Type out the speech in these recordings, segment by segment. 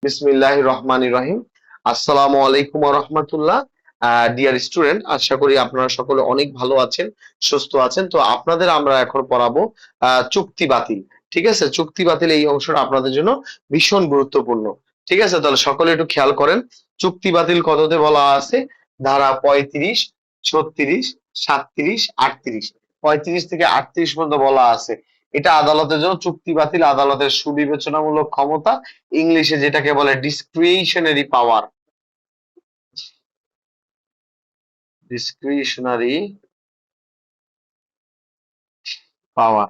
বিসমিল্লাহির রহমানির রহিম। আসসালামু আলাইকুম ওয়া রাহমাতুল্লাহ। ডিয়ার স্টুডেন্ট, আশা করি আপনারা সকলে অনেক ভালো আছেন, সুস্থ আছেন। তো আপনাদের আমরা এখন পড়াবো চুক্তি বাতিল। ঠিক আছে, চুক্তি বাতিল এই অংশটা আপনাদের জন্য ভীষণ গুরুত্বপূর্ণ। ঠিক আছে, তাহলে সকলে একটু খেয়াল করেন। চুক্তি বাতিল কততে বলা আছে? ধারা 35, 36, 37, 38। 35 থেকে 38 পর্যন্ত বলা আছে এটা আদালতের জন্য চুক্তি বাতিল আদালতের সুবিবেচনামূলক ক্ষমতা, ইংলিশে যেটাকে বলে ডিসক্রিশনারি পাওয়ার। ডিসক্রিশনারি পাওয়ার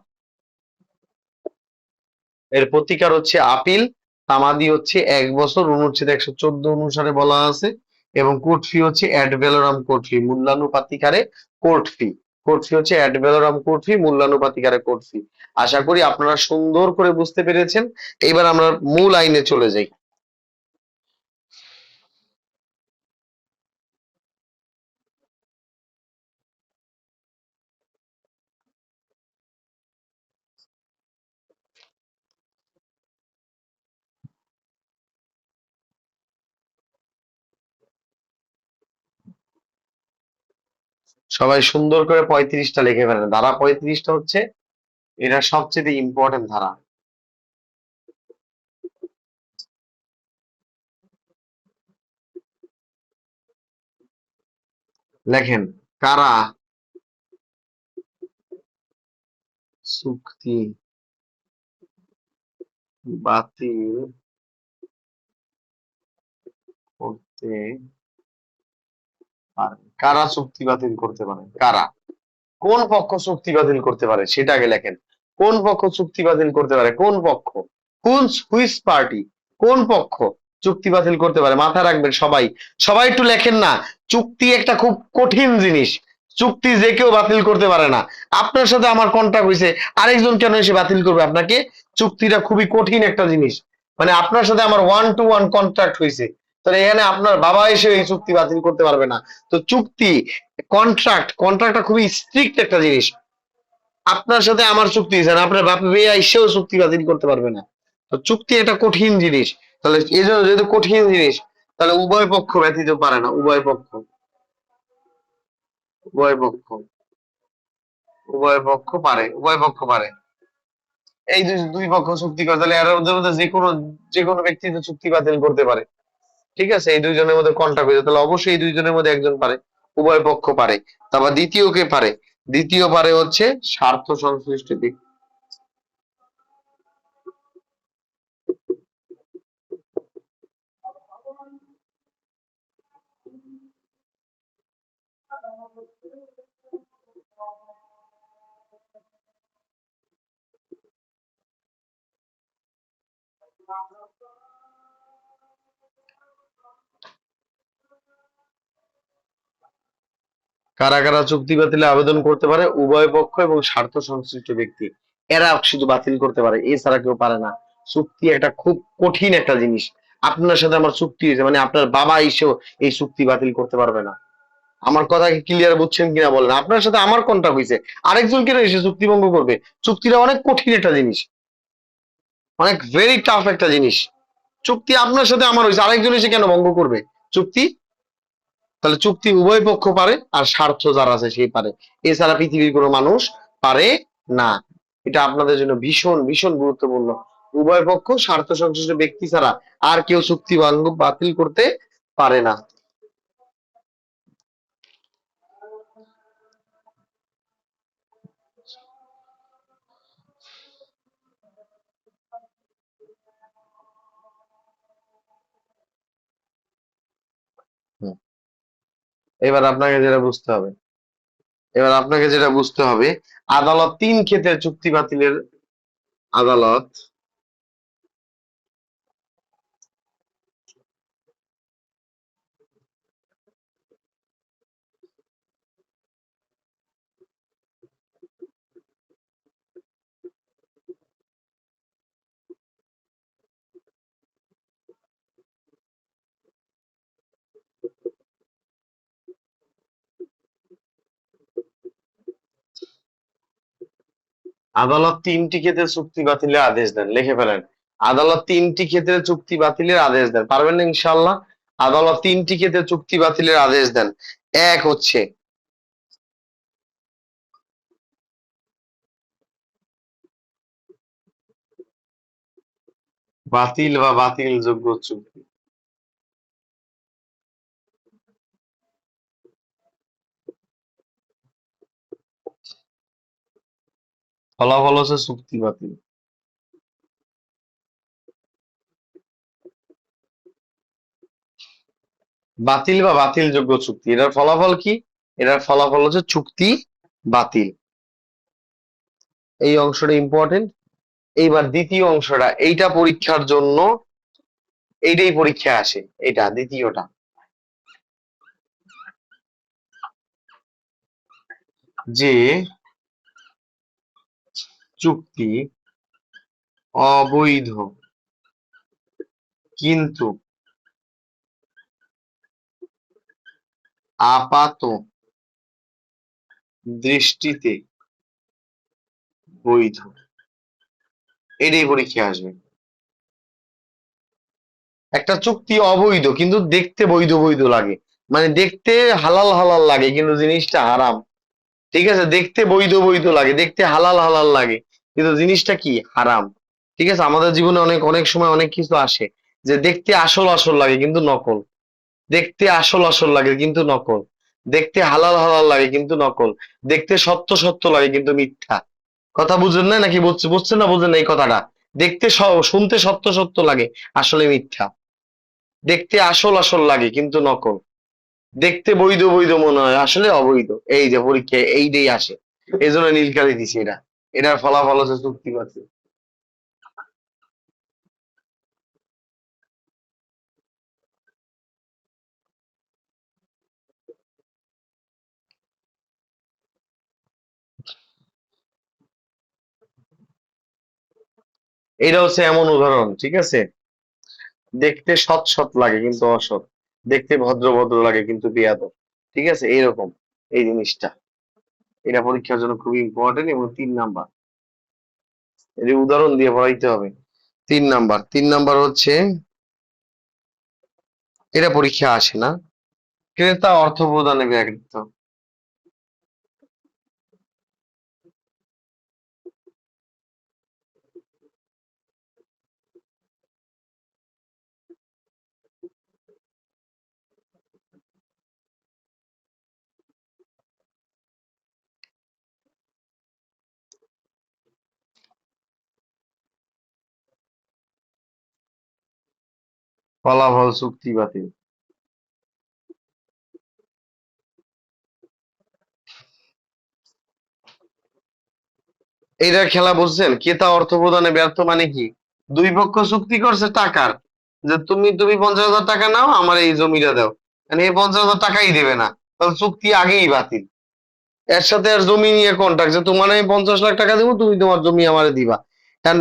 এর প্রতিকার হচ্ছে আপিল। তামাদি হচ্ছে 1 বছর, অনুচ্ছেদ 114 অনুসারে বলা আছে। এবং কোর্ট ফি হচ্ছে অ্যাড ভ্যালোরাম কোর্ট ফি, মূল্যানুপাতিকারে কোর্ট ফি। কোর্ট ফি হচ্ছে অ্যাড ভ্যালোরাম কোর্ট ফি, মূল্যানুপাতিকারে কোর্ট ফি। আশা করি আপনারা সুন্দর করে বুঝতে পেরেছেন। এবার আমরা মূল আইনে চলে যাই। সবাই সুন্দর করে 35টা লিখে ফেলেন। ধারা 35টা হচ্ছে এটা সবচেয়ে ইম্পর্টেন্ট ধারা। লেখেন, কারা চুক্তি বাতিল করতে পারে? কারা চুক্তি বাতিল করতে পারে? কারা, কোন পক্ষ চুক্তি বাতিল করতে পারে সেটা আগে লেখেন। কোন পক্ষ চুক্তি বাতিল করতে পারে? কোন পক্ষ? কোন হুইচ পার্টি? কোন পক্ষ চুক্তি বাতিল করতে পারে? মাথায় রাখবেন সবাই। সবাই একটু লেখেন না। চুক্তি একটা খুব কঠিন জিনিস। চুক্তি যে কেউ বাতিল করতে পারে না। আপনার সাথে আমার কন্ট্রাক্ট হয়েছে, আরেকজন কেন এসে বাতিল করবে আপনাকে? চুক্তিটা খুবই কঠিন একটা জিনিস। মানে আপনার সাথে আমার 1 to 1 কন্ট্রাক্ট হয়েছে, তাহলে এখানে আপনার বাবা এসে এই চুক্তি বাতিল করতে পারবে না। তো চুক্তি, কন্ট্রাক্টটা খুবই স্ট্রিক্ট একটা জিনিস। আপনার সাথে আমার চুক্তি হয়েছে, আপনার বাপ মেয়ে এসেও চুক্তি বাতিল করতে পারবে না। তো চুক্তি একটা কঠিন জিনিস। তাহলে এই জন্য যেহেতু কঠিন জিনিস, তাহলে উভয় পক্ষ ব্যতীত পারে না। উভয় পক্ষ, উভয় পক্ষ, উভয় পক্ষ পারে, উভয় পক্ষ পারে। এই দুই দুই পক্ষ চুক্তি করে, তাহলে এর মধ্যে মধ্যে যে কোনো ব্যক্তি তো চুক্তি বাতিল করতে পারে। ঠিক আছে, এই দুইজনের মধ্যে কন্ট্রাক্ট হয়েছে, তাহলে অবশ্যই এই দুইজনের মধ্যে একজন পারে। উভয় পক্ষ পারে। তারপর দ্বিতীয় কে পারে? দ্বিতীয় পারে হচ্ছে স্বার্থ সংশ্লিষ্ট ব্যক্তি। কারা কারা চুক্তি বাতিলে আবেদন করতে পারে? উভয় পক্ষ এবং স্বার্থ সংশ্লিষ্ট ব্যক্তি। এরা শুধু বাতিল করতে পারে, এছাড়া কেউ পারে না। চুক্তি একটা খুব কঠিন একটা জিনিস। আপনার সাথে আমার চুক্তি হয়েছে, মানে আপনার বাবা এসেও এই চুক্তি বাতিল করতে পারবে না। আমার কথা কি ক্লিয়ার বুঝছেন কিনা বলেন? আপনার সাথে আমার কন্ট্রাক্ট হয়েছে, আরেকজন কেন এসে চুক্তি ভঙ্গ করবে? চুক্তিটা অনেক কঠিন একটা জিনিস, অনেক ভেরি টাফ একটা জিনিস। চুক্তি আপনার সাথে আমার হয়েছে, আরেকজন এসে কেন ভঙ্গ করবে চুক্তি? তাহলে চুক্তি উভয় পক্ষ পারে, আর স্বার্থ যার আছে সেই পারে। এছাড়া পৃথিবীর কোনো মানুষ পারে না। এটা আপনাদের জন্য ভীষণ ভীষণ গুরুত্বপূর্ণ। উভয় পক্ষ, স্বার্থ সংশ্লিষ্ট ব্যক্তি ছাড়া আর কেউ চুক্তি ভঙ্গ বাতিল করতে পারে না। হুম। এবার আপনাকে যেটা বুঝতে হবে, আদালত 3 ক্ষেত্রে চুক্তি বাতিলের আদালত আদালত 3টি ক্ষেত্রে চুক্তি বাতিলের আদেশ দেন। লিখে ফেলেন। আদালত তিনটি ক্ষেত্রে চুক্তি বাতিলের আদেশ দেন, পারবেন না ইনশাআল্লাহ? আদালত তিনটি ক্ষেত্রে চুক্তি বাতিলের আদেশ দেন। এক হচ্ছে বাতিল বা বাতিলযোগ্য চুক্তি, ফলাফল হচ্ছে চুক্তি বাতিল। বাতিল বা বাতিলযোগ্য চুক্তি, এটার ফলাফল কি? এটার ফলাফল হচ্ছে চুক্তি বাতিল। এই অংশটা ইম্পর্টেন্ট। এইবার দ্বিতীয় অংশটা, এইটা পরীক্ষার জন্য, এইটাই পরীক্ষা আসে, এটা দ্বিতীয়টা, যে চুক্তি অবৈধ কিন্তু আপাত দৃষ্টিতে বৈধ, এটাই পরীক্ষা আসবে। একটা চুক্তি অবৈধ কিন্তু দেখতে বৈধ বৈধ লাগে, মানে দেখতে হালাল হালাল লাগে কিন্তু জিনিসটা হারাম। ঠিক আছে, দেখতে বৈধ বৈধ লাগে, দেখতে হালাল হালাল লাগে কিন্তু জিনিসটা কি, হারাম। ঠিক আছে, আমাদের জীবনে অনেক অনেক সময় অনেক কিছু আসে যে দেখতে আসল আসল লাগে কিন্তু নকল, দেখতে আসল আসল লাগে কিন্তু নকল, দেখতে হালাল হালাল লাগে কিন্তু নকল, দেখতে সত্য সত্য লাগে কিন্তু মিথ্যা। কথা বুঝেন না নাকি? বুঝছেন না বুঝেন না এই কথাটা? দেখতে শুনতে সত্য সত্য লাগে, আসলে মিথ্যা। দেখতে আসল আসল লাগে কিন্তু নকল, দেখতে বৈধ বৈধ মনে হয় আসলে অবৈধ। এই যে পরীক্ষায় এইটাই আসে, এই জন্য নীলকালি দিছি এটা। এটার ফলাফল হচ্ছে চুক্তি বাতিল। এটা হচ্ছে এমন উদাহরণ, ঠিক আছে, দেখতে সৎ সৎ লাগে কিন্তু অসৎ, দেখতে ভদ্র ভদ্র লাগে কিন্তু বেয়াদব। ঠিক আছে, এইরকম এই জিনিসটা, এটা পরীক্ষার জন্য খুবই ইম্পর্টেন্ট। এবং 3 নাম্বার, এর উদাহরণ দিয়ে পড়াইতে হবে। 3 নাম্বার, 3 নাম্বার হচ্ছে, এটা পরীক্ষা আসে না, ক্রেতা অর্থ প্রদানে ব্যাঘাত। ফলাফল চুক্তি বাতিল। এইটার খেলা বুঝছেন? ক্রেতা অর্থ প্রদানে ব্যর্থ মানে কি, দুই পক্ষ চুক্তি করছে টাকার, যে তুমি তুমি 50,000 টাকা নাও, আমার এই জমিটা দাও, মানে এই 50,000 টাকাই দেবে না, তাহলে চুক্তি আগেই বাতিল। এর সাথে আর জমি নিয়ে কন্ট্রাক্ট, যে তোমার আমি 50 লাখ টাকা দেবো, তুমি তোমার জমি আমারে দিবা। এখন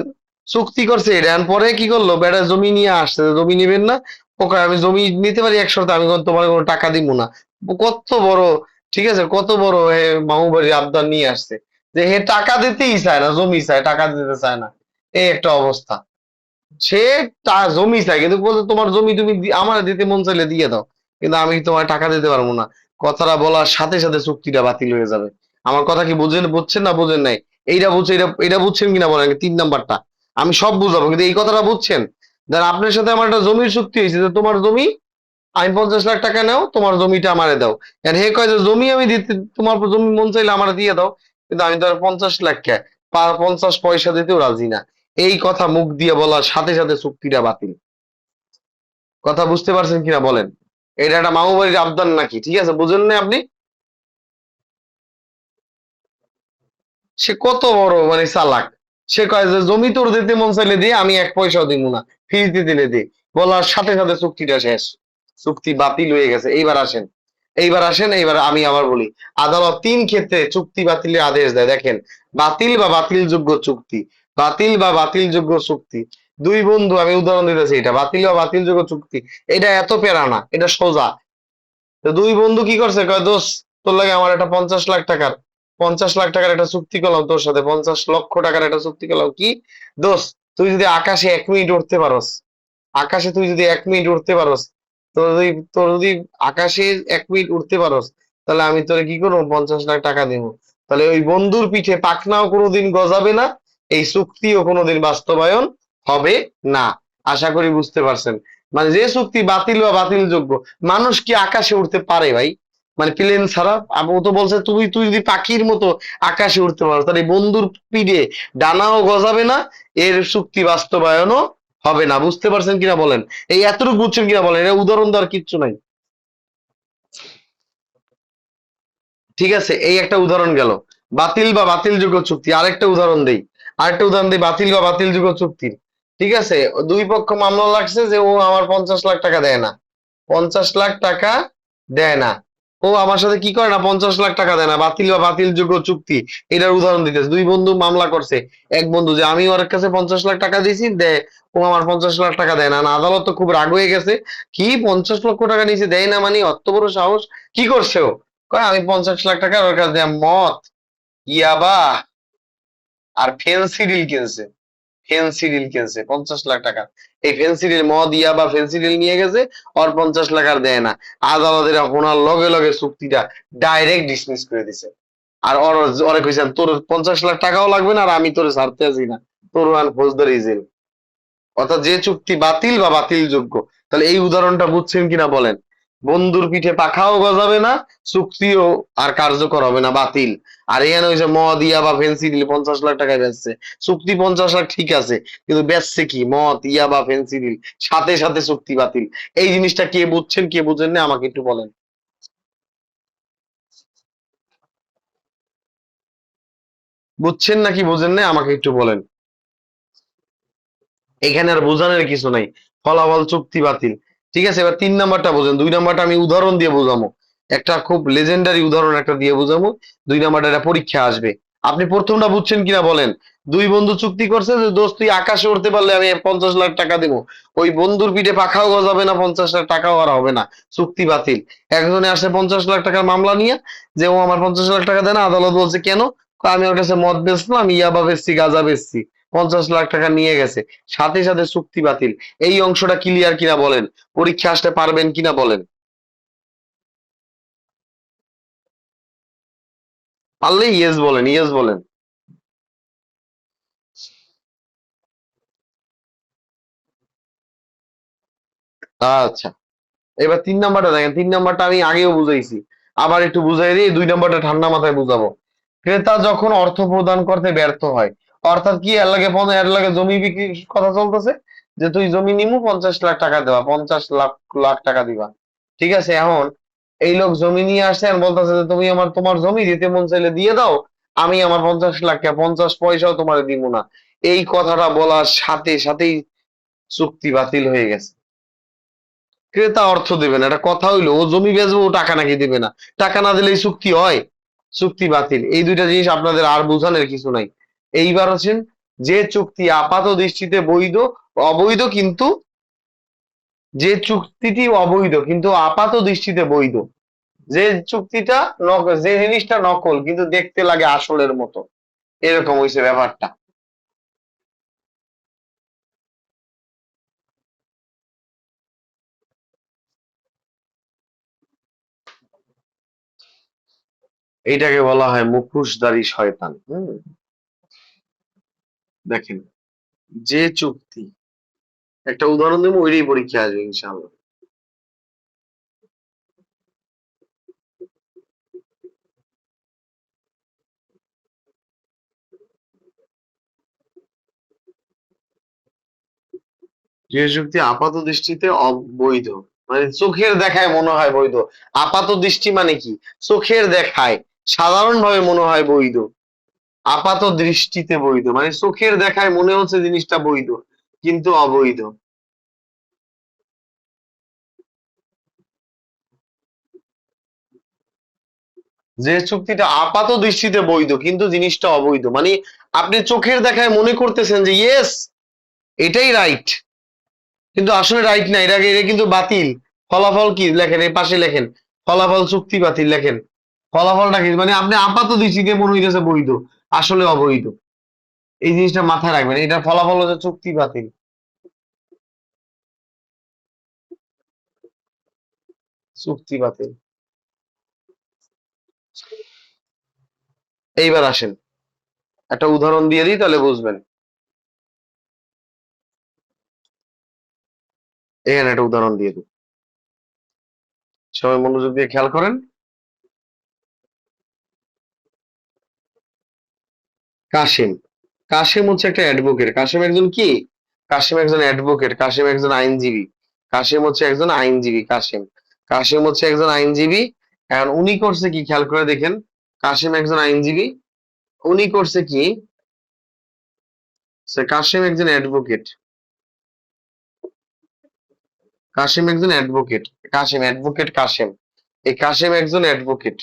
চুক্তি করছে এটা, এখন পরে কি করলো, বেটা জমি নিয়ে আসছে, জমি নিবেন না, ওকে আমি জমি নিতে পারি 100, আমি তোমার কোনো টাকা দিব না। কত বড়, ঠিক আছে, কত বড় মামু বাড়ি আবদার নিয়ে আসছে, যে হে টাকা দিতেই চায় না, জমি চায়, টাকা দিতে চায় না। এই একটা অবস্থা। সে জমি চায় কিন্তু বলছে তোমার জমি তুমি আমার দিতে মন চাইলে দিয়ে দাও, কিন্তু আমি তোমার টাকা দিতে পারবো না। কথাটা বলার সাথে সাথে চুক্তিটা বাতিল হয়ে যাবে। আমার কথা কি বুঝছেন না বুঝেন নাই? এইটা বুঝছে, এটা বুঝছেন কিনা বলেন, 3 নাম্বারটা আমি সব বুঝাবো, কিন্তু এই কথাটা বুঝছেন? দেন আপনার সাথে আমার একটা জমির চুক্তি হয়েছে, যে তোমার জমি আমি 50 লাখ টাকা নাও, তোমার জমিটা আমারে দাও। আর হে কয় যে জমি আমি দিতে, তোমার জমি মন চাইলে আমার দিয়ে দাও, কিন্তু আমি তো আর 50 লাখ কে 50 পয়সা দিতেও রাজি না। এই কথা মুখ দিয়ে বলার সাথে সাথে চুক্তিটা বাতিল। কথা বুঝতে পারছেন কিনা বলেন? এটা একটা মামু বাড়ির আবদার নাকি? ঠিক আছে, বুঝেন না আপনি? সে কত বড় মানে চালাক, সে কয় যে জমি তোর দিতে মন চাইলে দিয়ে, আমি 1 পয়সাও দিব না, ফ্রিতে দিলে দে। বলার সাথে সাথে চুক্তিটা শেষ, চুক্তি বাতিল হয়ে গেছে। এইবার আসেন, এইবার আমি আবার বলি, আদালত 3 ক্ষেত্রে চুক্তি বাতিলের আদেশ দেয়। দেখেন, বাতিল বা বাতিলযোগ্য চুক্তি, বাতিল বা বাতিলযোগ্য চুক্তি। দুই বন্ধু, আমি উদাহরণ দিতেছি, এটা বাতিল বা বাতিলযোগ্য চুক্তি। এটা এত পেরা না, এটা সোজা। তো দুই বন্ধু কি করছে, কয় দোস্ত, তোর লাগে আমার একটা 50 লাখ টাকার, 50 লাখ টাকার একটা চুক্তি করলাম তোর সাথে, 50 লক্ষ টাকার একটা চুক্তি করলাম কি দোস্ত, তুই যদি আকাশে 1 মিনিট উঠতে পারস, আকাশে তুই যদি 1 মিনিট উঠতে পারস, তোর যদি আকাশে 1 মিনিট উঠতে পারস, তাহলে আমি তোরে কি করবো, 50 লাখ টাকা দিব। তাহলে ওই বন্ধুর পিঠে পাখনাও কোনোদিন গজাবে না, এই চুক্তিও কোনোদিন বাস্তবায়ন হবে না। আশা করি বুঝতে পারছেন। মানে যে চুক্তি বাতিল বা বাতিল যোগ্য, মানুষ কি আকাশে উঠতে পারে ভাই? মানে প্লেন ছাড়া। ও তো বলছে তুই তুই যদি পাখির মতো আকাশে উঠতে পারো, তাহলে এই বন্ধুর পিঠে ডানাও গজাবে না, এর চুক্তি বাস্তবায়নও হবে না। বুঝতে পারছেন কিনা বলেন? এই এতটুকু বুঝছেন কিনা বলেন? এটা উদাহরণ দেওয়ার কিচ্ছু নাই। ঠিক আছে, এই একটা উদাহরণ গেল বাতিল বা বাতিল যোগ্য চুক্তি। আরেকটা উদাহরণ দেই বাতিল বা বাতিল যোগ্য চুক্তির। ঠিক আছে, দুই পক্ষ মামলা লাগছে যে ও আমার 50 লাখ টাকা দেয় না, 50 লাখ টাকা দেয় না। ও আমার সাথে কি করে না, 50 লাখ টাকা দেয় না, বাতিল বা বাতিল যোগ্য চুক্তি। এটার উদাহরণ দিতেছে, দুই বন্ধু মামলা করছে। এক বন্ধু যে আমি ওর কাছে 50 লাখ টাকা দিয়েছি, দেয়, ও আমার 50 লাখ টাকা দেয় না। না, আদালত তো খুব রাগ হয়ে গেছে, কি 50 লক্ষ টাকা নিচে দেয় না, মানে অত বড় সাহস! কি করছে ও? কয় আমি 50 লাখ টাকা ওর কাছে দিয়ে মদ, ইয়াবা আর ফেন্সিডিল কিনছে। ফেন্সিডিল কিনছে 50 লাখ টাকা। এই ফেন্সিডিল মদ ইয়াবা ফেন্সিডিল নিয়ে গেছে, আর 50 লাখ আর দেয় না। আদালতের আপনার লগে লগে চুক্তিটা ডাইরেক্ট ডিসমিস করে দিছে। আর ওর ওরে কইছেন তোর 50 লাখ টাকাও লাগবে না, আর আমি তোরে ছাড়তে আছি না, তোর আন ফৌজদারি জেল। অর্থাৎ যে চুক্তি বাতিল বা বাতিল যোগ্য। তাহলে এই উদাহরণটা বুঝছেন কিনা বলেন? বন্ধুর পিঠে পাখাও গজাবে না, চুক্তিও আর কার্যকর হবে না, বাতিল। আর এখানে হয়েছে মদ ইয়া বা ফেন্সিডিল 50 লাখ টাকায় বেচছে, চুক্তি 50 লাখ ঠিক আছে, কিন্তু বেচছে কি, মদ ইয়া বা ফেন্সিডিল, সাথে সাথে চুক্তি বাতিল। এই জিনিসটা কে বুঝছেন কে বুঝেন না আমাকে একটু বলেন। বুঝছেন নাকি বুঝেন না আমাকে একটু বলেন। এখানে আর বোঝানোর কিছু নাই, ফলাফল চুক্তি বাতিল। ঠিক আছে, এবার 3 নাম্বারটা বোঝেন। 2 নাম্বারটা আমি উদাহরণ দিয়ে বোঝাবো, একটা খুব লেজেন্ডারি উদাহরণ একটা দিয়ে বোঝাবো। 2 নাম্বারটা একটা পরীক্ষা আসবে। আপনি প্রথমটা বুঝছেন কিনা বলেন? দুই বন্ধু চুক্তি করছে যে দোস্ত তুই আকাশে উঠতে পারলে আমি 50 লাখ টাকা দেবো। ওই বন্ধুর পিঠে পাখাও গজাবে না, 50 লাখ টাকাও আর হবে না, চুক্তি বাতিল। একজনে আসে 50 লাখ টাকার মামলা নিয়ে, যে ও আমার 50 লাখ টাকা দেয় না। আদালত বলছে কেন? কয়, আমি ওর কাছে মদ বেচলাম, ইয়াবা বেচছি, গাঁজা বেচছি, 50 লাখ টাকা নিয়ে গেছে, সাথে সাথে চুক্তি বাতিল। এই অংশটা ক্লিয়ার কিনা বলেন? পরীক্ষা আসতে পারবেন কিনা বলেন? পারলে ইয়েস বলেন, ইয়েস বলেন। আচ্ছা, এবার 3 নাম্বারটা দেখেন। 3 নাম্বারটা আমি আগেও বুঝাইছি, আবার একটু বুঝাই দিই, 2 নাম্বারটা ঠান্ডা মাথায় বুঝাবো। ক্রেতা যখন অর্থ প্রদান করতে ব্যর্থ হয়, অর্থাৎ কি, এর লাগে জমি বিক্রির কথা চলতেছে, যে তুই জমি নিমু, 50 লাখ টাকা দেবা, 50 লাখ লাখ টাকা দিবা। ঠিক আছে, এখন এই লোক জমি নিয়ে আসছে আর বলতেছে যে তুমি তোমার জমি দিতে মন চাইলে দিয়ে দাও, আমি আমার 50 লাখ, 50 পয়সাও তোমার দিব না। এই কথাটা বলার সাথে সাথেই চুক্তি বাতিল হয়ে গেছে। ক্রেতা অর্থ দেবে না, এটা কথা হইলো? ও জমি বেচবো, ও টাকা নাকি দেবে না? টাকা না দিলে এই চুক্তি হয়? চুক্তি বাতিল। এই দুইটা জিনিস আপনাদের আর বোঝানোর কিছু নাই। এইবার হচ্ছেন, যে চুক্তি আপাত দৃষ্টিতে বৈধ, অবৈধ কিন্তু, যে চুক্তিটি অবৈধ কিন্তু আপাত দৃষ্টিতে বৈধ, যে চুক্তিটা যে জিনিসটা নকল কিন্তু দেখতে লাগে আসলের মতো, এরকম হয়েছে ব্যাপারটা। এইটাকে বলা হয় মুখোশধারী শয়তান। দেখেন, যে চুক্তি, একটা উদাহরণ দেবো, ওইটাই পরীক্ষা আসবে ইনশাআল্লাহ। যে যুক্তি আপাত দৃষ্টিতে অবৈধ, মানে চোখের দেখায় মনে হয় বৈধ। আপাত দৃষ্টি মানে কি? চোখের দেখায় সাধারণভাবে মনে হয় বৈধ, আপাত দৃষ্টিতে বৈধ মানে চোখের দেখায় মনে হচ্ছে জিনিসটা বৈধ, কিন্তু অবৈধ। যে চুক্তিটা আপাত দৃষ্টিতে বৈধ কিন্তু জিনিসটা অবৈধ, মানে আপনি চোখের দেখায় মনে করতেছেন যে ইয়েস, এটাই রাইট, কিন্তু আসলে রাইট না, এটা কিন্তু বাতিল। ফলাফল কি লেখেন, এর পাশে লেখেন, ফলাফল চুক্তি বাতিল লেখেন। ফলাফলটা কি, মানে আপনি আপাত দৃষ্টিতে মনে হইতেছে বৈধ, আসলে অবৈধ। এই জিনিসটা মাথায় রাখবেন, এটা ফলাফল হচ্ছে চুক্তি বাতিল। চুক্তি বাতিল। এইবার আসেন একটা উদাহরণ দিয়ে দিই, তাহলে বুঝবেন। এখানে একটা উদাহরণ দিয়ে দিই, সবাই মনোযোগ দিয়ে খেয়াল করেন। কাশিম, কাশিম হচ্ছে একটা অ্যাডভোকেট। কাশিম একজন কি? কাশিম একজন অ্যাডভোকেট, কাশিম একজন আইনজীবী। কাশিম হচ্ছে একজন আইনজীবী। কাশিম হচ্ছে একজন আইনজীবী। এখন উনি করছে কি, খেয়াল করে দেখেন। কাশিম একজন আইনজীবী, উনি করছে কি, কাশিম একজন অ্যাডভোকেট। কাশিম একজন অ্যাডভোকেট। কাশিম অ্যাডভোকেট কাশিম, এই কাশিম একজন অ্যাডভোকেট।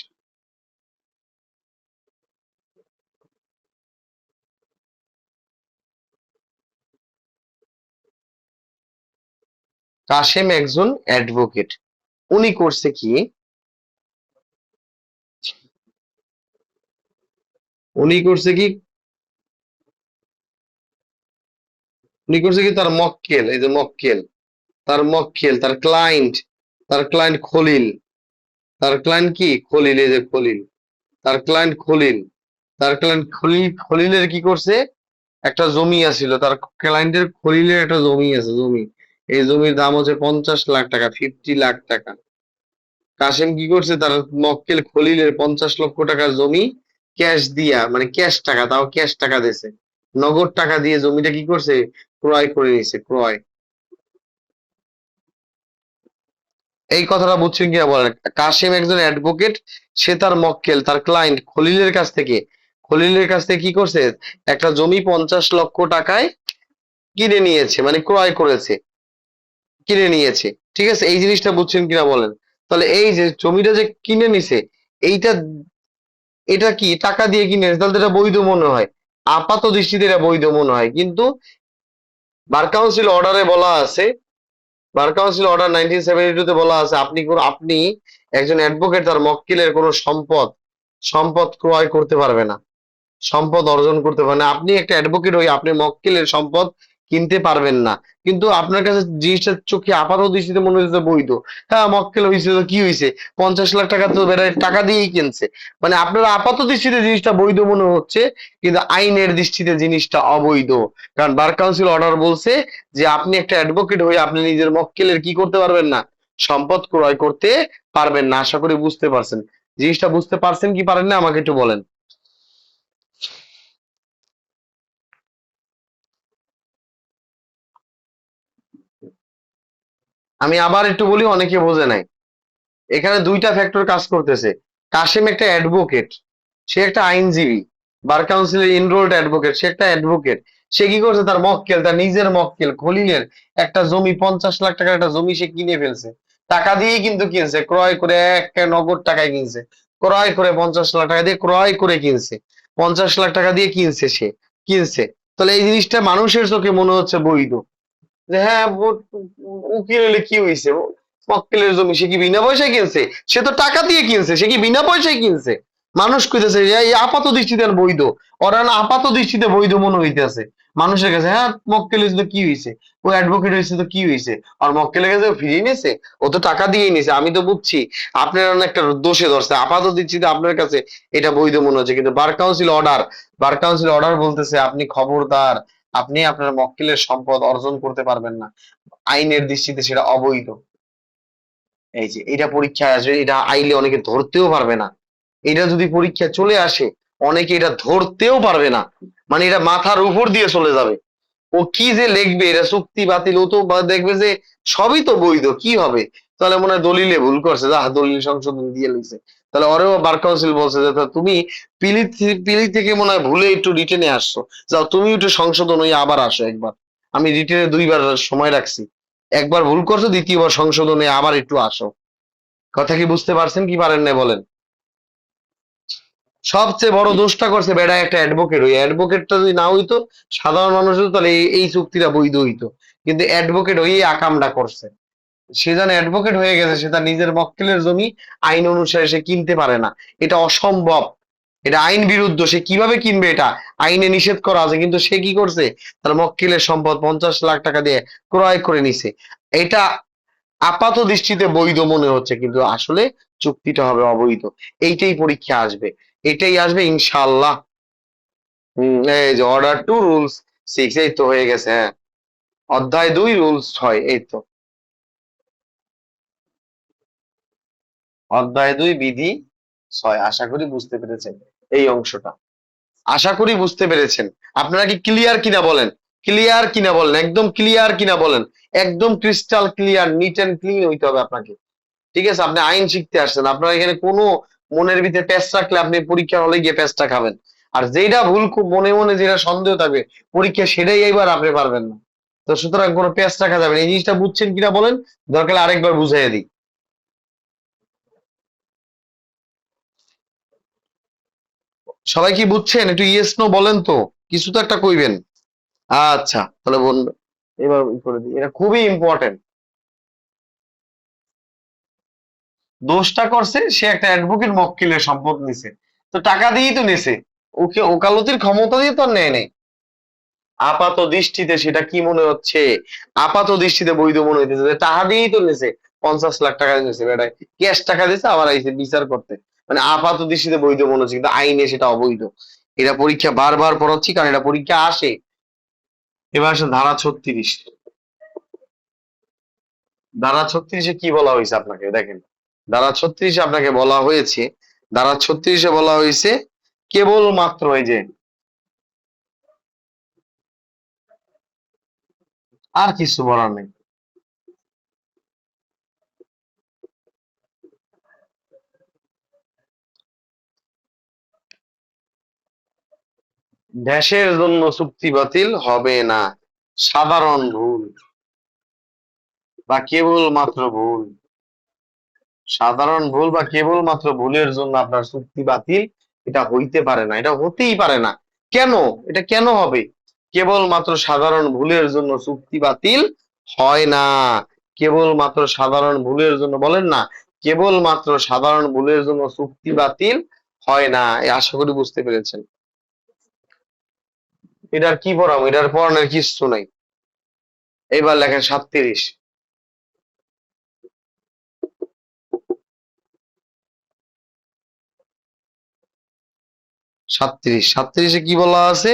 কাশিম একজন অ্যাডভোকেট, উনি করছে কি, উনি করছে কি, উনি করছে কি, তার মক্কেল, এই যে মক্কেল, তার ক্লায়েন্ট খলিল, তার ক্লায়েন্ট কি খলিল, এই যে খলিল, তার ক্লায়েন্ট খলিল, খলিলের কি করছে, একটা জমি আছিল, তার ক্লায়েন্টের খলিলের একটা জমি আছে, জমি, এই জমির দাম হচ্ছে 50 লাখ টাকা, 50 লাখ টাকা। কাসেম কি করছে, তার মক্কেল খলিলের 50 লক্ষ টাকার জমি ক্যাশ দিয়া, মানে ক্যাশ টাকা, তাও ক্যাশ টাকা দিয়েছে, নগদ টাকা দিয়ে জমিটা কি করছে, ক্রয় করে নিছে, ক্রয়। এই কথাটা বুঝছেন কিনা বলেন। কাশেম একজন অ্যাডভোকেট, সে তার মক্কেল, তার ক্লায়েন্ট খলিলের কাছ থেকে কি করছে, একটা জমি 50 লক্ষ টাকায় কিনে নিয়েছে, মানে ক্রয় করেছে, কিনে নিয়েছে। ঠিক আছে, এই জিনিসটা বুঝছেন কিনা বলেন। তাহলে এই যে জমিটা যে কিনে নিছে, এইটা, এটা কি টাকা দিয়ে কিনে, তাহলে তো এটা বৈধ মনে হয়, আপাত দৃষ্টিতে এটা বৈধ মনে হয়, কিন্তু বার কাউন্সিল অর্ডারে বলা আছে, বার কাউন্সিল অর্ডার 1972 তে বলা আছে, আপনি একজন অ্যাডভোকেট তার মক্কেলের কোনো সম্পদ ক্রয় করতে পারবে না, সম্পদ অর্জন করতে পারবেন না। আপনি একটা অ্যাডভোকেট হয়ে আপনি মক্কেলের সম্পদ কিনতে পারবেন না, কিন্তু আপনার কাছে জিনিসটা চোখে আপাত দৃষ্টিতে মনে হচ্ছে বৈধ। হ্যাঁ, মক্কেল হয়েছে তো কি হয়েছে, 50 লাখ টাকা তো বেড়ায় টাকা দিয়েই কিনছে, মানে আপনার আপাত দৃষ্টিতে জিনিসটা বৈধ মনে হচ্ছে, কিন্তু আইনের দৃষ্টিতে জিনিসটা অবৈধ। কারণ বার কাউন্সিল অর্ডার বলছে যে আপনি একটা অ্যাডভোকেট হয়ে আপনি নিজের মক্কেলের কি করতে পারবেন না, সম্পদ ক্রয় করতে পারবেন না। আশা করি বুঝতে পারছেন। জিনিসটা বুঝতে পারছেন কি পারেন না, আমাকে একটু বলেন। আমি আবার একটু বলি, অনেকে বোঝে নাই। এখানে দুইটা ফ্যাক্টর কাজ করতেছে। কাশেম একটা অ্যাডভোকেট, সে একটা আইনজীবী, বার কাউন্সিলের এনরোলড অ্যাডভোকেট, সে একটা অ্যাডভোকেট। সে কি করছে, তার মক্কেল, তার নিজের মক্কেল খলিলের একটা জমি, 50 লাখ টাকার একটা জমি সে কিনে ফেলছে, টাকা দিয়েই কিন্তু কিনছে, ক্রয় করে, এক নগদ টাকায় কিনছে, ক্রয় করে 50 লাখ টাকা দিয়ে ক্রয় করে কিনছে, 50 লাখ টাকা দিয়ে কিনছে, সে কিনছে। তাহলে এই জিনিসটা মানুষের চোখে মনে হচ্ছে বৈধ, যে হ্যাঁ উকিল হলে কি হয়েছে, মক্কেলের জমি সে কি বিনা পয়সায় কিনছে, সে তো টাকা দিয়ে কিনছে, সে কি বিনা পয়সায় কিনছে। মানুষ কইতেছে যে এই আপাত দৃষ্টিতে আর বৈধ, ওরা না আপাত দৃষ্টিতে বৈধ মনে হইতেছে মানুষের কাছে। হ্যাঁ, মক্কেল হয়েছে তো কি হয়েছে, ও অ্যাডভোকেট হয়েছে তো কি হয়েছে, আর মক্কেলের কাছে ফিরিয়ে নিয়েছে, ও তো টাকা দিয়েই নিয়েছে। আমি তো বুঝছি আপনার একটা দোষে ধরছে, আপাত দৃষ্টিতে আপনার কাছে এটা বৈধ মনে হচ্ছে, কিন্তু বার কাউন্সিল অর্ডার বলতেছে আপনি খবরদার, আপনি আপনার মক্কেলের সম্পদ অর্জন করতে পারবেন না, আইনের দৃষ্টিতে সেটা অবৈধ। এই যে এটা পরীক্ষায় আসবে, এটা আইলে অনেকে ধরতেও পারবে না, এটা যদি পরীক্ষা চলে আসে অনেকে এটা ধরতেও পারবে না, মানে এটা মাথার উপর দিয়ে চলে যাবে। ও কি যে লিখবে, এটা চুক্তি বাতিল, ও তো দেখবে যে সবই তো বৈধ, কি হবে, তাহলে মনে হয় দলিলে ভুল করছে, যা দলিল সংশোধন দিয়ে লিখছে। তাহলে ওরেও বার কাউন্সিল বলছে যে তা তুমি পিলি পিলি থেকে মনে হয় ভুলে একটু রিটেনে আসছো, যাও তুমি একটু সংশোধন হয়ে আবার আসো একবার, আমি রিটেনে 2বার সময় রাখছি, একবার ভুল করছো, দ্বিতীয়বার সংশোধন হয়ে আবার একটু আসো। কথা কি বুঝতে পারছেন কি পারেন না বলেন। সবচেয়ে বড় দোষটা করছে বেড়া একটা অ্যাডভোকেট, ওই অ্যাডভোকেটটা যদি না হইতো, সাধারণ মানুষ হতো, তাহলে এই চুক্তিটা বৈধ হইতো, কিন্তু অ্যাডভোকেট ওই আকামটা করছে। সে যেন অ্যাডভোকেট হয়ে গেছে, সে তার নিজের মক্কেলের জমি আইন অনুসারে সে কিনতে পারে না, এটা অসম্ভব। এটা আইন বিরুদ্ধ, সে কিভাবে কিনবে, এটা আইনে নিষেধ করা আছে, কিন্তু সে কি করছে, তার মক্কেলের সম্পদ 50 লাখ টাকা দিয়ে ক্রয় করে নিছে। এটা আপাত দৃষ্টিতে বৈধ মনে হচ্ছে, কিন্তু আসলে চুক্তিটা হবে অবৈধ। এইটাই পরীক্ষা আসবে, এটাই আসবে ইনশাআল্লাহ। এই যে অর্ডার 2 রুলস 6, এই তো হয়ে গেছে, হ্যাঁ। অধ্যায় 2 রুলস 6, এই তো। অধ্যায় 2 বিধি 6, আশা করি বুঝতে পেরেছেন এই অংশটা। আশা করি বুঝতে পেরেছেন। আপনারা কি ক্লিয়ার কিনা বলেন, ক্লিয়ার কিনা বলেন, একদম ক্লিয়ার কিনা বলেন। একদম crystal clear, neat and clean হইতে হবে আপনাকে। ঠিক আছে, আপনি আইন শিখতে আসছেন, আপনার এখানে কোনো মনের ভিতরে প্যাঁচ রাখলে আপনি পরীক্ষার হলে গিয়ে প্যাঁচটা খাবেন। আর যেটা ভুল, খুব মনে মনে যেটা সন্দেহ থাকবে পরীক্ষা, সেটাই এইবার আপনি পারবেন না। তো সুতরাং কোনো প্যাঁচ রাখা যাবে না। এই জিনিসটা বুঝছেন কিনা বলেন, দরকার হলে আরেকবার বুঝাইয়া দিই। সবাই কি বুঝছেন? একটু ইয়েস নো বলেন তো, কিছু তো একটা কইবেন। আচ্ছা তাহলে বলুন, এবার করে দিই, এটা খুবই ইম্পর্টেন্ট। দোষটা করছে, সে একটা অ্যাডভোকেট মক্কেলের সম্পদ নিছে, তো টাকা দিয়েই তো নিছে, ওকে ওকালতির ক্ষমতা দিয়ে তো আর নেয় নাই। আপাত দৃষ্টিতে সেটা কি মনে হচ্ছে, আপাত দৃষ্টিতে বৈধ মনে হইতেছে, যে টাকা দিয়েই তো নিছে, 50 লাখ টাকা নিয়েছে বেটা, ক্যাশ টাকা দিয়েছে, আবার আইসে বিচার করতে। মানে আপাত দৃষ্টিতে বৈধ মনে হচ্ছে, কিন্তু আইনে সেটা অবৈধ। এটা পরীক্ষা বারবার পড়াচ্ছি, কারণ এটা পরীক্ষা আসে। এবার আসে ধারা 36। ধারা 36-এ কি বলা হয়েছে আপনাকে দেখেন। ধারা 36-এ আপনাকে বলা হয়েছে, ধারা 36-এ বলা হয়েছে কেবলমাত্র এই যে, আর কিছু বলার নেই। দেশের জন্য চুক্তি বাতিল হবে না, সাধারণ ভুল বা কেবলমাত্র ভুল, সাধারণ ভুল বা কেবলমাত্র ভুলের জন্য আপনার চুক্তি বাতিল, এটা হইতে পারে না, এটা হতেই পারে না। কেন? এটা কেন হবে? কেবলমাত্র সাধারণ ভুলের জন্য চুক্তি বাতিল হয় না। কেবলমাত্র সাধারণ ভুলের জন্য, বলেন না, কেবলমাত্র সাধারণ ভুলের জন্য চুক্তি বাতিল হয় না। আশা করি বুঝতে পেরেছেন। এটার কি পড়াবো, এটার পড়ানোর কিছু নাই। এবার লেখেন 37। 37-এ কি বলা আছে?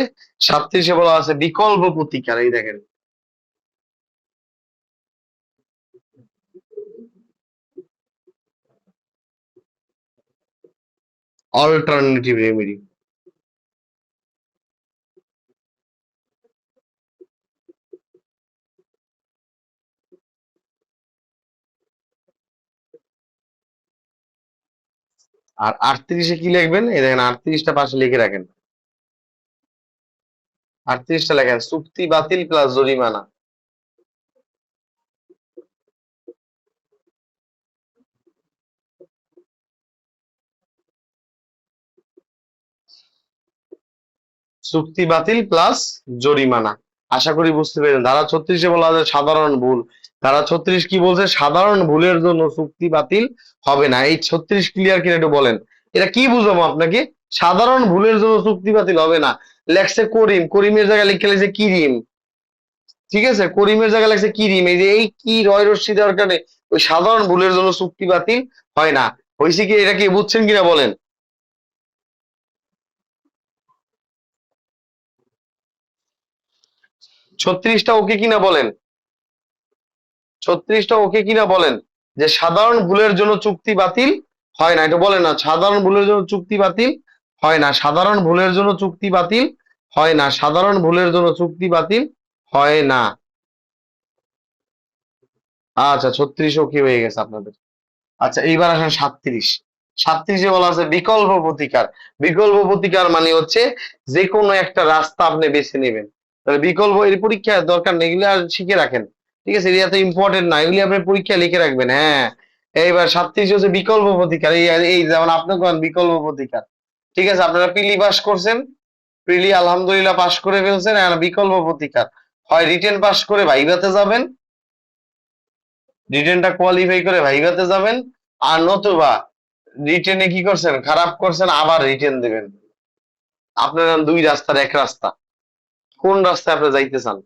37-এ বলা আছে বিকল্প প্রতিকার, এই দেখেন। Alternative remedy. আর 38-এ কি লিখবেন, এই দেখেন 38টা পাশে লিখে রাখেন। 38টা লেখেন চুক্তি বাতিল প্লাস জরিমানা। চুক্তি বাতিল প্লাস জরিমানা। আশা করি বুঝতে পেরেছেন। ধারা 36-এ বলা আছে সাধারণ ভুল। ধারা 36 কি বলছে? সাধারণ ভুলের জন্য চুক্তি বাতিল হবে না। এই 36 ক্লিয়ার কিনা একটু বলেন। এটা কি বুঝাবো আপনাকে? সাধারণ ভুলের জন্য চুক্তি বাতিল হবে না। লেখছে করিম, করিমের জায়গায় লিখে লিখছে কিরিম। ঠিক আছে, করিমের জায়গায় লাগছে কিরিম, এই যে এই কি রয় রশ্মি দেওয়ার কারণে ওই সাধারণ ভুলের জন্য চুক্তি বাতিল হয় না। হয়েছে কি, এটা কি বুঝছেন কিনা বলেন। 36টা ওকে কিনা বলেন, 36টা ওকে কিনা বলেন, যে সাধারণ ভুলের জন্য চুক্তি বাতিল হয় না, এটা বলেন না, সাধারণ ভুলের জন্য চুক্তি বাতিল হয় না, সাধারণ ভুলের জন্য চুক্তি বাতিল হয় না, সাধারণ ভুলের জন্য চুক্তি বাতিল হয় না। আচ্ছা 36 ওকে হয়ে গেছে আপনাদের। আচ্ছা এইবার আসেন 37। 37-এ বলা আছে বিকল্প প্রতিকার। বিকল্প প্রতিকার মানে হচ্ছে যে কোনো একটা রাস্তা আপনি বেছে নেবেন। তাহলে বিকল্প, এর পরীক্ষায় দরকার নেই, এগুলো আর শিখে রাখেন। ঠিক আছে, এটা এত ইম্পর্টেন্ট না, এগুলি আপনি পরীক্ষায় লিখে রাখবেন, হ্যাঁ। এইবার 37 হচ্ছে বিকল্প প্রতিকার। এই এই যেমন আপনি কোন বিকল্প প্রতিকার। ঠিক আছে, আপনারা প্রিলি পাস করছেন, প্রিলি আলহামদুলিল্লাহ পাস করে ফেলছেন। আর বিকল্প প্রতিকার, হয় রিটেন পাস করে ভাইভাতে যাবেন, রিটেনটা কোয়ালিফাই করে ভাইভাতে যাবেন, আর নতুবা রিটেনে কি করছেন, খারাপ করছেন, আবার রিটেন দেবেন। আপনার দুই রাস্তার এক রাস্তা, কোন রাস্তায় আপনি যাইতে চান?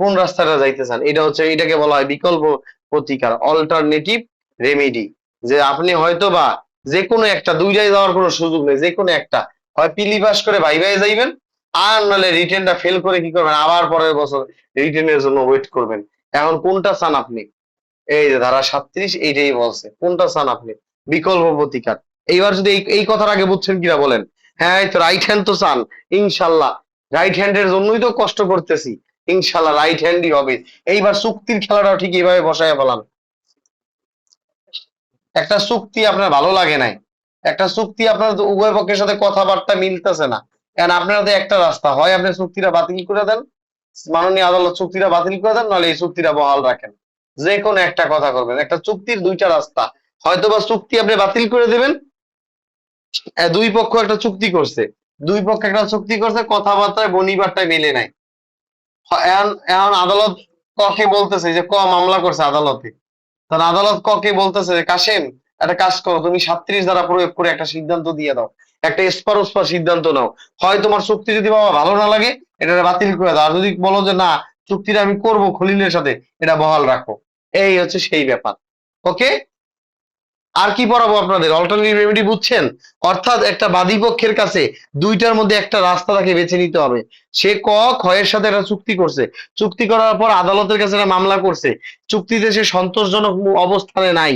কোন রাস্তাটা যাইতে চান? এটা হচ্ছে, এটাকে বলা হয় বিকল্প প্রতিকার, অল্টারনেটিভ রেমেডি। যে আপনি হয়তো বা যে কোনো একটা, দুইটাই যাওয়ার কোনো সুযোগ নেই, যে কোনো একটা, হয় পিলি পাস করে ভাইভাই যাইবেন, আর নাহলে রিটেনটা ফেল করে কি করবেন, আবার পরের বছর রিটেনের জন্য ওয়েট করবেন। এখন কোনটা চান আপনি? এই যে ধারা 37 এইটাই বলছে, কোনটা চান আপনি? বিকল্প প্রতিকার। এইবার যদি এই কথার আগে বুঝছেন কিনা বলেন? হ্যাঁ, এই তো রাইট হ্যান্ড তো চান। ইনশাল্লাহ রাইট হ্যান্ডের জন্যই তো কষ্ট করতেছি। ইনশাল্লাহ রাইট হ্যান্ডই হবে। এইবার চুক্তির খেলাটাও ঠিক এইভাবে বসায় ফেলান। একটা চুক্তি আপনার ভালো লাগে নাই, একটা চুক্তি আপনার উভয় পক্ষের সাথে কথাবার্তা মিলতেছে না, কারণ আপনার হাতে একটা রাস্তা, হয় আপনি চুক্তিটা বাতিল করে দেন, মাননীয় আদালত চুক্তিটা বাতিল করে দেন, নাহলে এই চুক্তিটা বহাল রাখেন। যে কোনো একটা কথা করবেন। একটা চুক্তির দুইটা রাস্তা, হয়তোবা চুক্তি আপনি বাতিল করে দেবেন। দুই পক্ষ একটা চুক্তি করছে, দুই পক্ষ একটা চুক্তি করছে, কথাবার্তায় বনিবার্তায় মিলে নাই। এখন এখন আদালত ককে বলতেছে যে ক মামলা করছে আদালতে, তখন আদালত ককে বলতেছে যে কাশেম, একটা কাজ করো, তুমি 37 দ্বারা প্রয়োগ করে একটা সিদ্ধান্ত দিয়ে দাও, একটা এসপার ওসপার সিদ্ধান্ত নাও। হয় তোমার চুক্তি যদি বাবা ভালো না লাগে, এটা বাতিল করে দাও, আর যদি বলো যে না, চুক্তিটা আমি করব খলিলের সাথে, এটা বহাল রাখো। এই হচ্ছে সেই ব্যাপার। ওকে, আর কি পড়াবো আপনাদের? অল্টারনেটিভ রেমেডি বুঝছেন? অর্থাৎ একটা বাদী পক্ষের কাছে দুইটার মধ্যে একটা রাস্তা তাকে বেছে নিতে হবে। সে ক্ষয়ের সাথে একটা চুক্তি করছে, চুক্তি করার পর আদালতের কাছে একটা মামলা করছে, চুক্তিতে সে সন্তোষজনক অবস্থানে নাই,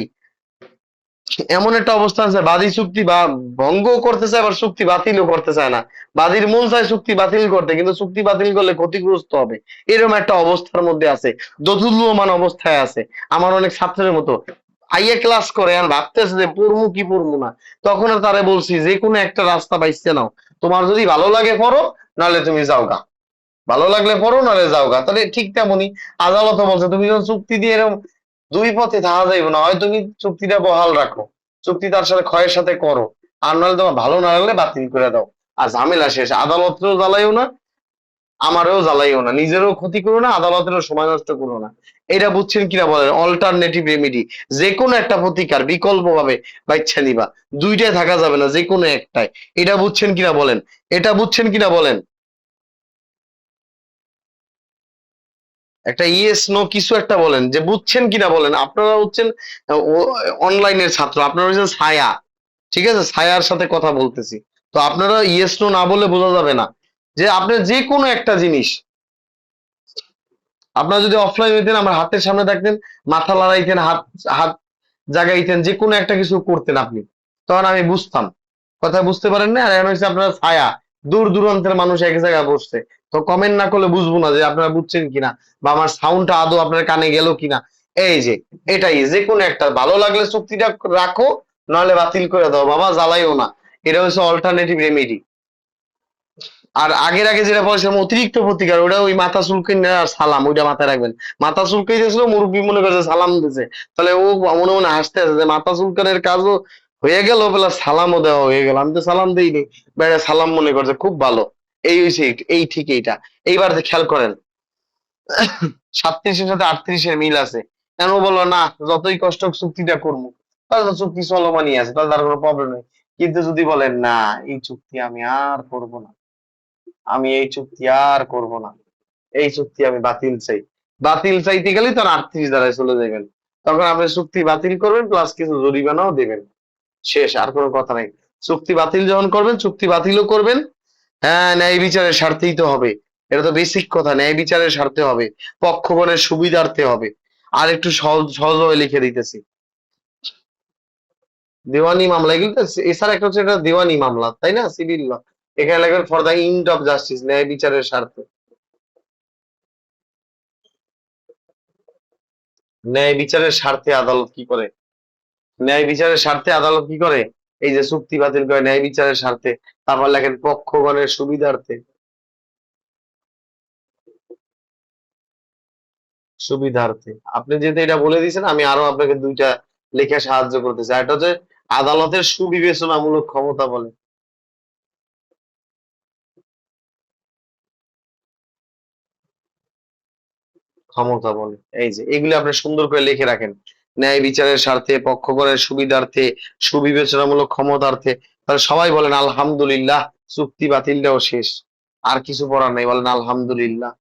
এমন একটা অবস্থা আছে বাদী চুক্তি বা ভঙ্গ করতে চায়, আবার চুক্তি বাতিলও করতে চায় না। বাদীর মন চায় চুক্তি বাতিল করতে, কিন্তু চুক্তি বাতিল করলে ক্ষতিগ্রস্ত হবে, এরকম একটা অবস্থার মধ্যে আছে, দোদুল্যমান অবস্থায় আছে। আমার অনেক ছাত্রের মতো আইএ ক্লাস করে আর ভাবতেছে যে পড়মু কি পড়মু না, তখন আর তারে বলছি যে কোনো একটা রাস্তা বাইছে নাও, তোমার যদি ভালো লাগে পড়ো, নাহলে তুমি যাও গা, ভালো লাগলে পড়ো নাহলে যাও গা। তাহলে ঠিক তেমনই আদালত বলছে, তুমি যখন চুক্তি দিয়ে এরকম দুই পথে থাকা যাইবে না, হয় তুমি চুক্তিটা বহাল রাখো, চুক্তি তার সাথে ক্ষয়ের সাথে করো, আর নাহলে তোমার ভালো না লাগলে বাতিল করে দাও। আর ঝামেলা শেষ, আদালতেও জ্বালাইও না, আমারও জ্বালাইও না, নিজেরও ক্ষতি করো না, আদালতেরও সময় নষ্ট করো না। এটা বুঝছেন কিনা বলেন? অল্টারনেটিভ রেমেডি, যে কোনো একটা প্রতিকার বিকল্প ভাবে বাচ্চা নিবা, দুইটাই থাকা যাবে না, যে কোনো একটাই। এটা বুঝছেন কিনা বলেন? এটা বুঝছেন কিনা বলেন? একটা ইয়েস নো কিছু একটা বলেন, যে বুঝছেন কিনা বলেন। আপনারা হচ্ছেন অনলাইনের ছাত্র, আপনারা হচ্ছেন ছায়া, ঠিক আছে? ছায়ার সাথে কথা বলতেছি, তো আপনারা ইয়েস নো না বলে বোঝা যাবে না। যে আপনি যে কোনো একটা জিনিস, আপনারা যদি অফলাইন হইতেন, আমার হাতের সামনে থাকতেন, মাথা লড়াইতেন, হাত হাত জাগাইতেন, যে কোনো একটা কিছু করতেন আপনি, তখন আমি বুঝতাম। কথা বুঝতে পারেন না, আর এখন হচ্ছে আপনারা ছায়া, দূর দূরান্তের মানুষ এক জায়গায় বসছে, তো কমেন্ট না করলে বুঝবো না যে আপনারা বুঝছেন কিনা, বা আমার সাউন্ডটা আদৌ আপনার কানে গেল কিনা। এই যে এটাই, যে কোনো একটা ভালো লাগলে চুক্তিটা রাখো, নাহলে বাতিল করে দাও, বাবা জ্বালাইও না। এটা হচ্ছে অল্টারনেটিভ রেমেডি। আর আগের আগে যেটা বলছিলাম অতিরিক্ত প্রতিকার, ওটা ওই মাথা চুলকে আর সালাম, ওইটা মাথায় রাখবেন। মাথা চুলকাই দিয়েছিল, মুরব্বী মনে করছে সালাম দিছে, তাহলে ও মনে মনে হাসতে আছে যে মাথা চুলকানের কাজও হয়ে গেল, পেলা সালামও দেওয়া হয়ে গেল, আমি তো সালাম দিইনি, বেড়া সালাম মনে করছে, খুব ভালো। এই হয়েছে, এই ঠিক এইটা। এইবার খেয়াল করেন, 37-এর সাথে 38-এর মিল আছে। কেন বললো না, যতই কষ্ট হোক চুক্তিটা করবো, তাহলে তো চুক্তি চলমানই আছে, তাহলে তার কোনো প্রবলেম নেই। কিন্তু যদি বলেন না, এই চুক্তি আমি আর করবো না, আমি এই চুক্তি আর করব না, এই চুক্তি আমি বাতিল চাই, বাতিল চাইতে গেলে তার 38 দ্বারায় চলে যাবেন, তখন আপনি চুক্তি বাতিল করবেন, প্লাস কিছু জরিমানাও দেবেন। শেষ, আর কোনো কথা নাই। চুক্তি বাতিল যখন করবেন, চুক্তি বাতিলও করবেন, হ্যাঁ ন্যায় বিচারের স্বার্থেই তো হবে। এটা তো বেসিক কথা, ন্যায় বিচারের স্বার্থে হবে, পক্ষগণের সুবিধার্থে হবে। আর একটু সহজ সহজভাবে লিখে দিতেছি, দেওয়ানি মামলা, এগুলো তো এছাড়া একটা হচ্ছে, এটা দেওয়ানি মামলা, তাই না? সিভিল ল, এখানে লাগবে for the end of justice, ন্যায় বিচারের স্বার্থে। ন্যায় বিচারের স্বার্থে আদালত কি করে? ন্যায় বিচারের স্বার্থে আদালত কি করে? এই যে চুক্তি বাতিল করে ন্যায় বিচারের স্বার্থে। তারপর লেখেন পক্ষগণের সুবিধার্থে, সুবিধার্থে। আপনি যেহেতু এটা বলে দিয়েছেন, আমি আরো আপনাকে দুইটা লেখা সাহায্য করতে চাই। এটা হচ্ছে আদালতের সুবিবেচনামূলক ক্ষমতা বলে, ক্ষমতা বলে। এই যে এগুলি আপনি সুন্দর করে লিখে রাখেন, ন্যায় বিচারের স্বার্থে, পক্ষগণের সুবিধার্থে, সুবিবেচনামূলক ক্ষমতার্থে, তাহলে সবাই বলেন আলহামদুলিল্লাহ, চুক্তি বাতিলটাও শেষ। আর কিছু বলার নাই, বলেন আলহামদুলিল্লাহ।